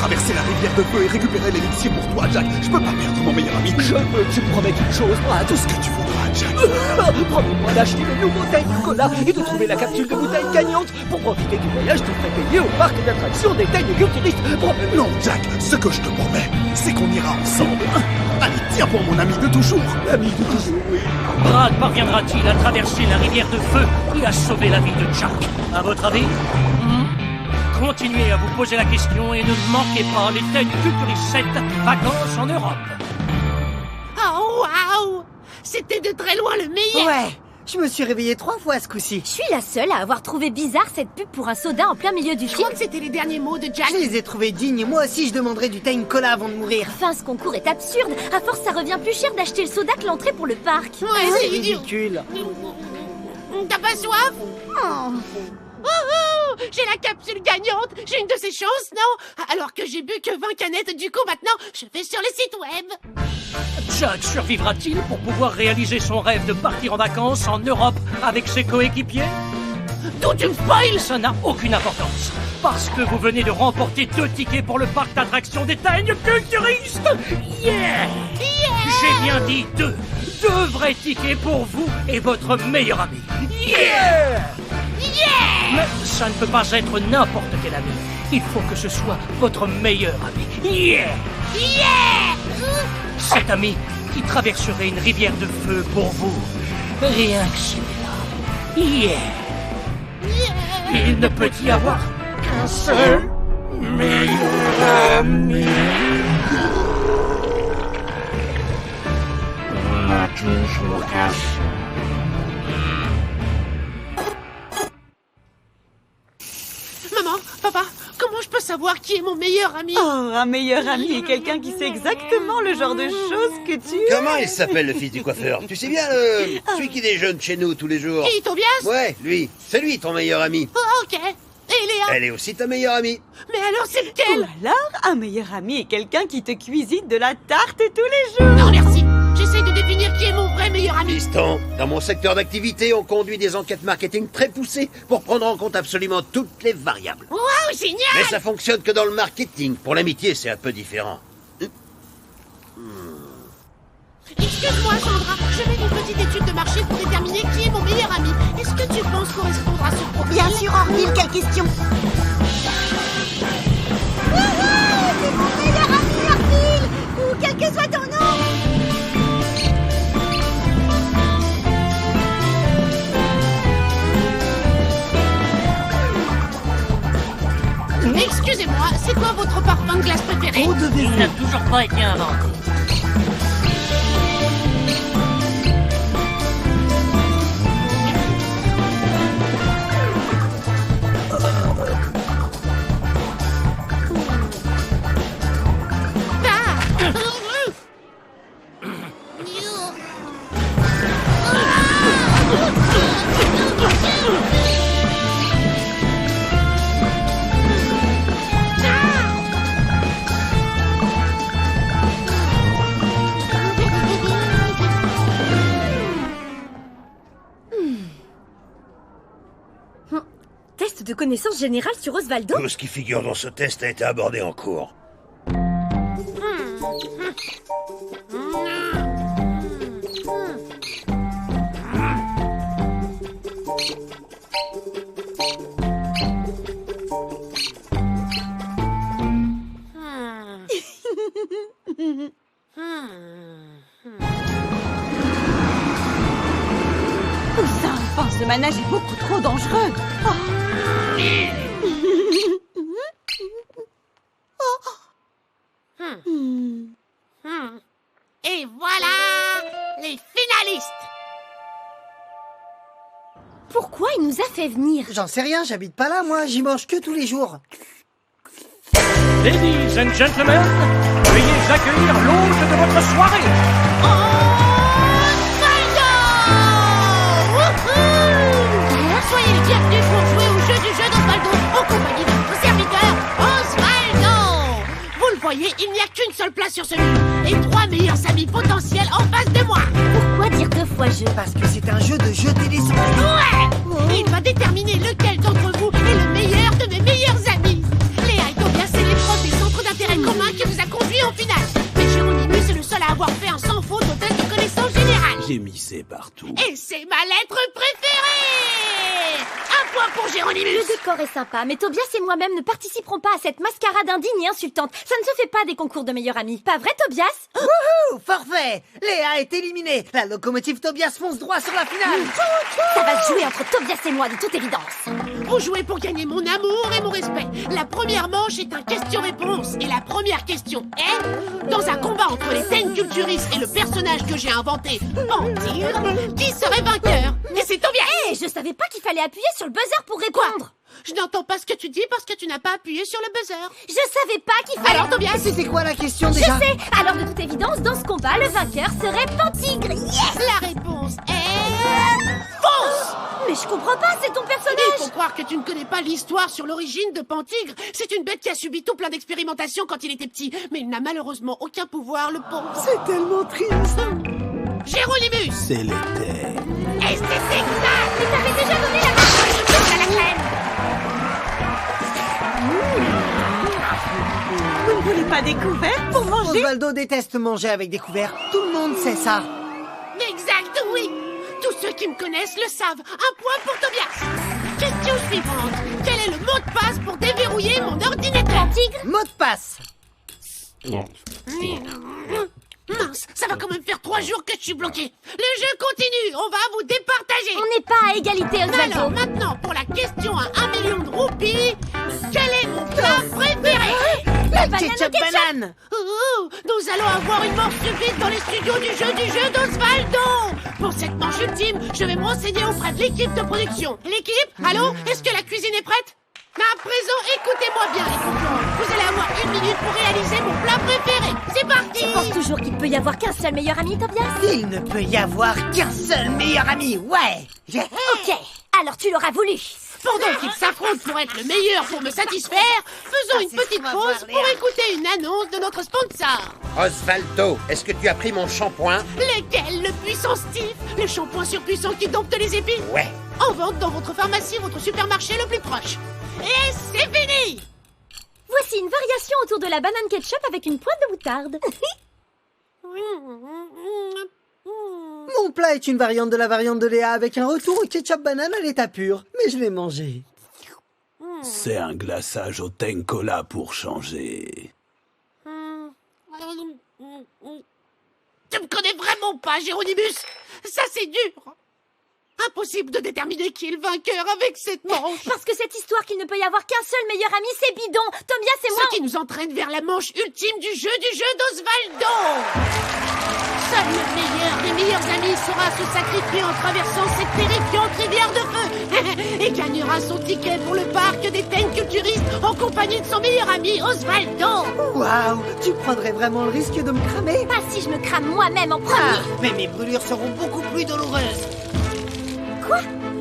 traverser la rivière de feu et récupérer l'élixir pour toi, Jack. Je peux pas perdre mon meilleur ami. Je veux que tu me promettes une chose, Brad. Tout ce que tu voudras, Jack. Promets-moi d'acheter le nouveau Tiny Cola et de trouver la capsule de bouteille gagnante. Pour profiter du voyage, je te ferai payer au parc d'attractions des Tiny Culturistes. Promets-moi. Non, Jack, ce que je te promets, c'est qu'on ira ensemble. Allez, tiens pour mon ami de toujours. Ami de toujours, oui. Brad parviendra-t-il à traverser la rivière de feu et à sauver la vie de Jack? À votre avis? Continuez à vous poser la question et ne manquez pas les Tiny Culturistes 7 vacances en Europe. Oh, waouh! C'était de très loin le meilleur! Ouais, je me suis réveillé 3 fois ce coup-ci. Je suis la seule à avoir trouvé bizarre cette pub pour un soda en plein milieu du Je film. crois que c'était les derniers mots de Jack. Je les ai trouvés dignes. Moi aussi, je demanderais du Tiny Cola avant de mourir. Enfin, ce concours est absurde. À force, ça revient plus cher d'acheter le soda que l'entrée pour le parc. Ouais, c'est idiot. Ridicule. T'as pas soif? Oh. Oh, j'ai la capsule gagnante. J'ai une de ces chances, non? Alors que j'ai bu que 20 canettes, du coup maintenant, je vais sur le site web. Jack survivra-t-il pour pouvoir réaliser son rêve de partir en vacances en Europe avec ses coéquipiers? D'où tu me spoil? Ça n'a aucune importance, parce que vous venez de remporter 2 tickets pour le parc d'attractions des Tiny Culturistes. Yeah! J'ai bien dit 2. 2 vrais tickets pour vous et votre meilleur ami. Yeah! Mais ça ne peut pas être n'importe quel ami. Il faut que ce soit votre meilleur ami. Yeah! Cet ami qui traverserait une rivière de feu pour vous. Rien que celui-là. Il ne peut y avoir qu'un seul meilleur ami. On a toujours caché. Maman, papa, comment je peux savoir qui est mon meilleur ami? Oh, un meilleur ami est quelqu'un qui sait exactement le genre de choses que tu... Comment il s'appelle le fils du coiffeur? Tu sais bien, celui qui déjeune chez nous tous les jours. Et Tobias? Ouais, lui. C'est lui ton meilleur ami. Oh, ok. Et Léa? Elle est aussi ta meilleure amie. Mais alors c'est lequel? Ou alors, un meilleur ami est quelqu'un qui te cuisine de la tarte tous les jours. Non, merci. J'essaie de définir qui est mon vrai meilleur ami. Fiston, dans mon secteur d'activité, on conduit des enquêtes marketing très poussées pour prendre en compte absolument toutes les variables. Waouh, génial! Mais ça fonctionne que dans le marketing. Pour l'amitié, c'est un peu différent. Excuse-moi, Sandra, je mène une petite étude de marché pour déterminer qui est mon meilleur ami. Est-ce que tu penses correspondre à ce profil? Bien sûr, Orville, quelle question? C'est mon meilleur ami, Orville! Ou quel que soit ton nom! Excusez-moi, c'est quoi votre parfum de glace préféré? Il n'a toujours pas été inventé. Test de connaissance générale sur Osvaldo? Tout ce qui figure dans ce test a été abordé en cours. Ça, enfin, ce manège est beaucoup trop dangereux. Et voilà les finalistes. Pourquoi il nous a fait venir? J'en sais rien, j'habite pas là, moi. J'y mange que tous les jours. Ladies and gentlemen, veuillez accueillir l'hôte de votre soirée. Soyez les bienvenus pour jouer au jeu du jeu d'Osvaldo en compagnie de votre serviteur Osvaldo. Vous le voyez, il n'y a qu'une seule place sur ce jeu et 3 meilleurs amis potentiels en face de moi. Pourquoi dire 2 fois jeu? Parce que c'est un jeu de jeter les cendres. Ouais. Il va déterminer lequel d'entre vous est le meilleur de mes meilleurs amis. Léa et Tobias, c'est les profs des centres gémissez partout. Et c'est ma lettre préférée! Un point pour Géronimus! Le décor est sympa, mais Tobias et moi-même ne participerons pas à cette mascarade indigne et insultante. Ça ne se fait pas des concours de meilleurs amis. Pas vrai, Tobias? Wouhou! Forfait! Léa est éliminée. La locomotive Tobias fonce droit sur la finale. Ça va se jouer entre Tobias et moi, de toute évidence. Vous jouez pour gagner mon amour et mon respect. La première manche est un question-réponse. Et la première question est... Dans un combat entre les Ten Culturistes et le personnage que j'ai inventé, Pantigre, qui serait vainqueur? Et c'est Tobias! Hé, je savais pas qu'il fallait appuyer sur le buzzer pour répondre. Je n'entends pas ce que tu dis parce que tu n'as pas appuyé sur le buzzer. Je savais pas qu'il fallait... Alors Tobias, C'était quoi la question Je déjà? sais. Alors, de toute évidence, dans ce combat, le vainqueur serait Pantigre. Yes! la réponse est... Fausse! Mais je comprends pas, c'est ton Il personnage. faut croire que tu ne connais pas l'histoire sur l'origine de Pantigre. C'est une bête qui a subi tout plein d'expérimentations quand il était petit. Mais il n'a malheureusement aucun pouvoir, le pauvre. C'est tellement triste. Géronimus! C'est l'été. Et c'est exact! Mais t'avais déjà donné la main à la crème. Vous ne voulez pas des couverts pour manger? Osvaldo déteste manger avec des couverts. Tout le monde sait ça. Exact, oui! Tous ceux qui me connaissent le savent. Un point pour Tobias. Question suivante. Quel est le mot de passe pour déverrouiller mon ordinateur? Tigre. Mot de passe. Mince, ça va quand même faire 3 jours que je suis bloqué. Le jeu continue, on va vous départager. On n'est pas à égalité, Osvaldo. Alors maintenant, pour la question à 1 million de roupies, quel est mon plat préféré? La banane au ketchup ketchup. banane. Nous allons avoir une mort subite dans les studios du jeu d'Osvaldo. Pour cette manche ultime, je vais me renseigner auprès de l'équipe de production. L'équipe, allô? Est-ce que la cuisine est prête? À présent, écoutez-moi bien les concurrents. Vous allez avoir 1 minute pour réaliser mon plat préféré. C'est parti! Tu penses toujours qu'il peut y avoir qu'un seul meilleur ami, Tobias? Il ne peut y avoir qu'un seul meilleur ami. Ouais. Ok, alors tu l'auras voulu. Pendant qu'ils s'affrontent pour être le meilleur pour me satisfaire, faisons une c'est ce petite qu'on va pause voir, pour Léa. écouter une annonce de notre sponsor. Osvaldo, est-ce que tu as pris mon shampoing? Lequel? Le puissant Steve? Le shampoing surpuissant qui dompte les épines? Ouais. En vente dans votre pharmacie, votre supermarché le plus proche. Et c'est fini! Voici une variation autour de la banane ketchup avec une pointe de moutarde. Mon plat est une variante de Léa avec un retour au ketchup banane à l'état pur. Mais je l'ai mangé. C'est un glaçage au Tencola pour changer. Tu me connais vraiment pas, Géronimus. Ça, c'est dur. Impossible de déterminer qui est le vainqueur avec cette manche. Parce que cette histoire qu'il ne peut y avoir qu'un seul meilleur ami, c'est bidon. Tobias et moi... Ce qui nous entraîne vers la manche ultime du jeu d'Osvaldo. Seul le meilleur des meilleurs amis saura se sacrifier en traversant cette terrifiante rivière de feu et gagnera son ticket pour le parc des Ten Culturistes en compagnie de son meilleur ami Osvaldo. Waouh, tu prendrais vraiment le risque de me cramer? Pas si je me crame moi-même en premier. Mais mes brûlures seront beaucoup plus douloureuses. Quoi?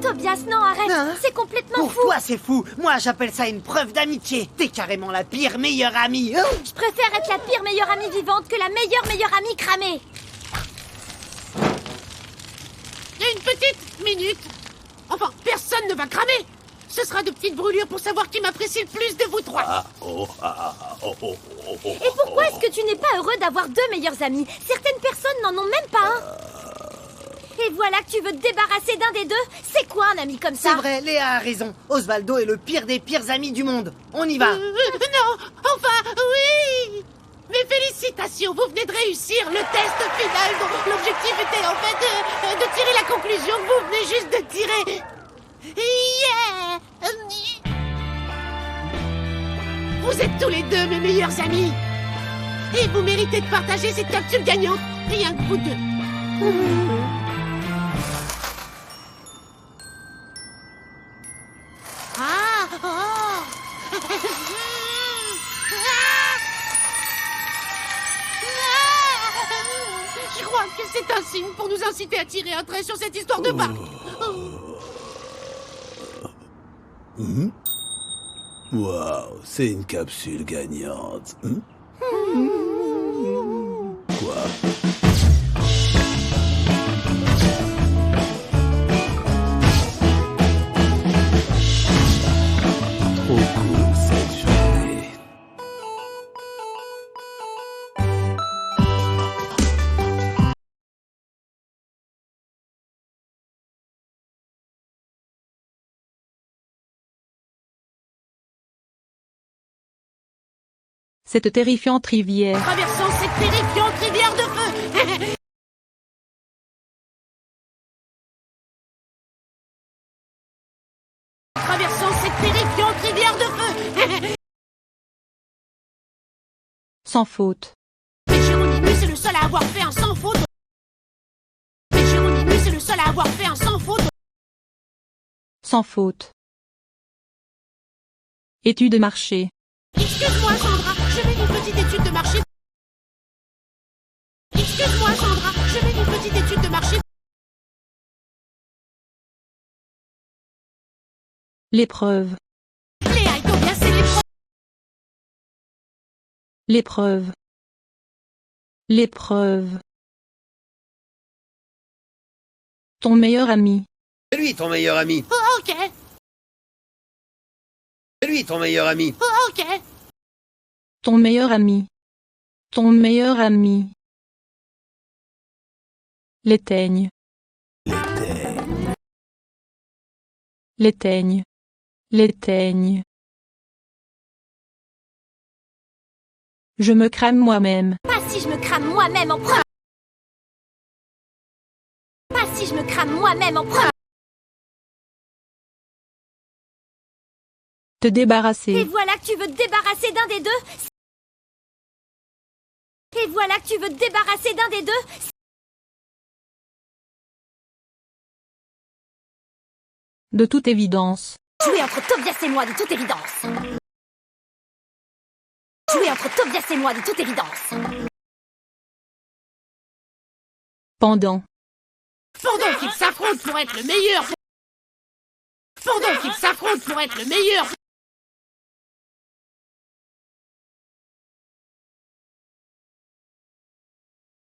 Tobias, non, arrête. Hein? C'est complètement Pour fou. toi, c'est fou. Moi, j'appelle ça une preuve d'amitié. T'es carrément la pire meilleure amie. Oh, Je préfère être la pire meilleure amie vivante que la meilleure amie cramée. Une petite minute. Enfin, personne ne va cramer. Ce sera de petites brûlures pour savoir qui m'apprécie le plus de vous trois. Et pourquoi est-ce que tu n'es pas heureux d'avoir 2 meilleurs amis? Certaines personnes n'en ont même pas un. Et voilà que tu veux te débarrasser d'un des deux? C'est quoi un ami comme ça? c'est vrai, Léa a raison. Osvaldo est le pire des pires amis du monde. On y va. Non, enfin, oui. Mes félicitations, vous venez de réussir le test final dont l'objectif était en fait de tirer la conclusion que vous venez juste de tirer. Yeah! Vous êtes tous les deux mes meilleurs amis. Et vous méritez de partager cette capsule gagnante, rien que vous deux. Ah! Oh! Je crois que c'est un signe pour nous inciter à tirer un trait sur cette histoire de parc. Waouh, c'est une capsule gagnante. Quoi? cette terrifiante rivière. Traversons cette terrifiante rivière de feu. Traversons cette terrifiante rivière de feu. Sans faute. Mais Géronimo, c'est le seul à avoir fait un sans faute. Mais Géronimo, c'est le seul à avoir fait un sans faute. Sans faute. Étude de marché. Excuse-moi, Sandra, je vais une petite étude de marché. Excuse-moi, Sandra, je vais une petite étude de marché. L'épreuve. Léa et Tobias, c'est l'épreuve. L'épreuve. L'épreuve. Ton meilleur ami. C'est lui ton meilleur ami. Oh, ok. C'est lui ton meilleur ami. Oh, ok. Ton meilleur ami. Ton meilleur ami. L'éteigne. L'éteigne. L'éteigne. Je me crame moi-même. Pas si je me crame moi-même en premier. Pas si je me crame moi-même en premier. Te débarrasser. Et voilà que tu veux te débarrasser d'un des deux. Et voilà que tu veux te débarrasser d'un des deux. De toute évidence. Jouer entre Tobias et moi, de toute évidence. Jouer entre Tobias et moi, de toute évidence. Pendant. Pendant qu'ils s'affrontent pour être le meilleur. Pendant qu'ils s'affrontent pour être le meilleur.